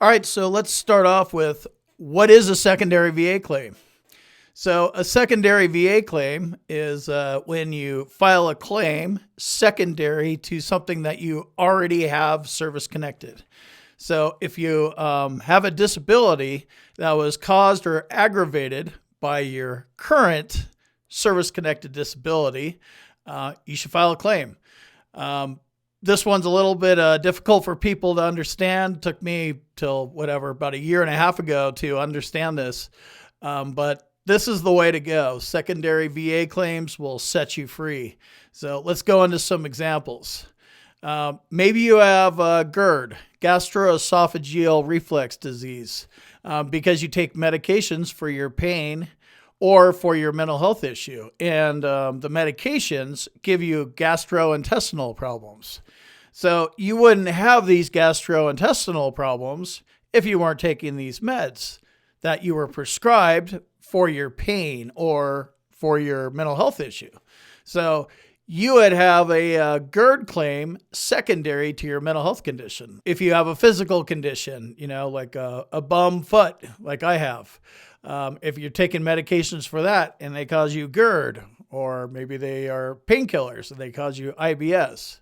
All right, so let's start off with what is a secondary VA claim? So a secondary VA claim is when you file a claim secondary to something that you already have service connected. So if you have a disability that was caused or aggravated by your current service connected disability, you should file a claim. This one's a little bit difficult for people to understand. Took me till about a year and a half ago to understand this. But this is the way to go. Secondary VA claims will set you free. So let's go into some examples. Maybe you have GERD, gastroesophageal reflux disease, because you take medications for your pain or for your mental health issue. And the medications give you gastrointestinal problems. So you wouldn't have these gastrointestinal problems if you weren't taking these meds that you were prescribed for your pain or for your mental health issue. So you would have a GERD claim secondary to your mental health condition. If you have a physical condition, like a bum foot, like I have, if you're taking medications for that and they cause you GERD, or maybe they are painkillers and they cause you IBS,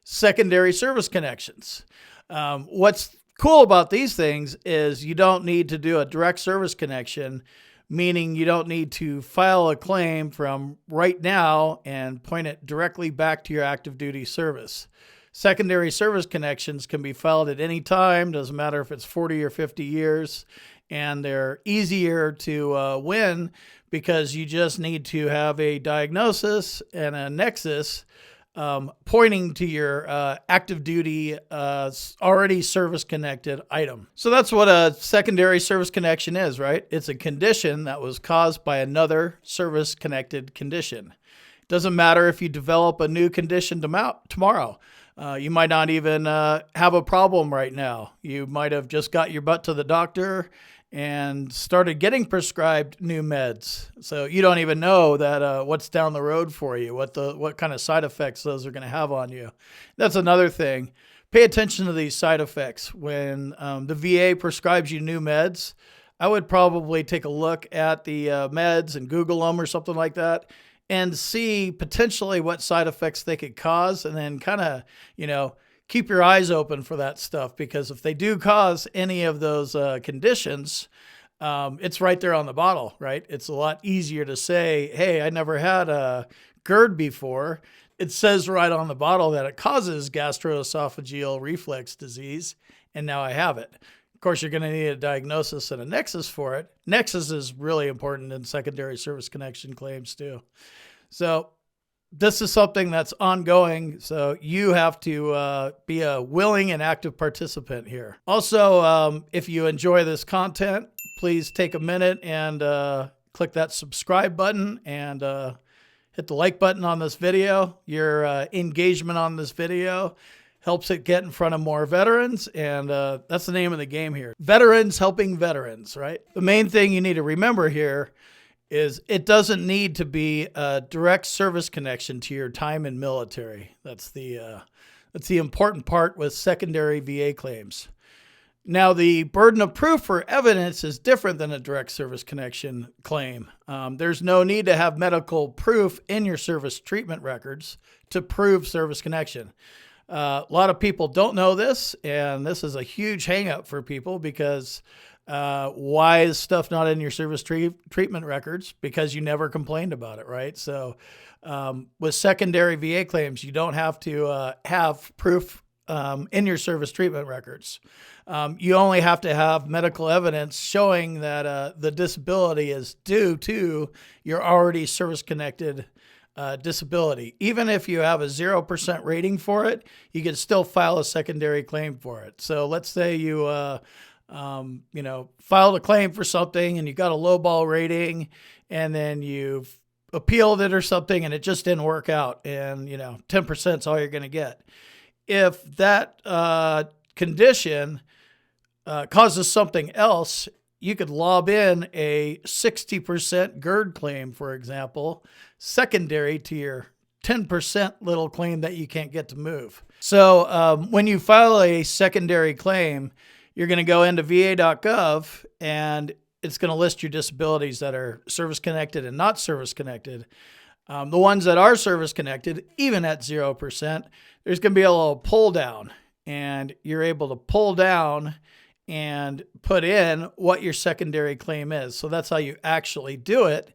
secondary service connections. What's cool about these things is you don't need to do a direct service connection, meaning you don't need to file a claim from right now and point it directly back to your active duty service. Secondary service connections can be filed at any time, doesn't matter if it's 40 or 50 years, and they're easier to win because you just need to have a diagnosis and a nexus pointing to your active duty, already service connected item. So that's what a secondary service connection is, right? It's a condition that was caused by another service connected condition. It doesn't matter if you develop a new condition tomorrow. You might not even have a problem right now. You might have just got your butt to the doctor and started getting prescribed new meds. So you don't even know that what's down the road for you, what kind of side effects those are going to have on you. That's another thing. Pay attention to these side effects. When the VA prescribes you new meds, I would probably take a look at the meds and Google them or something like that and see potentially what side effects they could cause, and then kind of, keep your eyes open for that stuff, because if they do cause any of those conditions, it's right there on the bottle, right? It's a lot easier to say, hey, I never had a GERD before. It says right on the bottle that it causes gastroesophageal reflux disease, and now I have it. Of course, you're going to need a diagnosis and a nexus for it. Nexus is really important in secondary service connection claims too. So this is something that's ongoing, so you have to be a willing and active participant here. Also, if you enjoy this content, please take a minute and click that subscribe button and hit the like button on this video. Your engagement on this video helps it get in front of more veterans, and that's the name of the game here. Veterans helping veterans, right? The main thing you need to remember here is it doesn't need to be a direct service connection to your time in military. That's the important part with secondary VA claims. Now, the burden of proof for evidence is different than a direct service connection claim. There's no need to have medical proof in your service treatment records to prove service connection. A lot of people don't know this, and this is a huge hang-up for people because why is stuff not in your service treatment records? Because you never complained about it, right? So with secondary VA claims, you don't have to have proof in your service treatment records. You only have to have medical evidence showing that the disability is due to your already service-connected disability. Even if you have a 0% rating for it, you can still file a secondary claim for it. So let's say you filed a claim for something and you got a lowball rating, and then you've appealed it or something and it just didn't work out, and 10% is all you're going to get. If that condition causes something else, you could lob in a 60% GERD claim, for example, secondary to your 10% little claim that you can't get to move. So when you file a secondary claim, you're going to go into va.gov and it's going to list your disabilities that are service-connected and not service-connected. The ones that are service-connected, even at 0%, there's going to be a little pull down, and you're able to pull down and put in what your secondary claim is. So that's how you actually do it.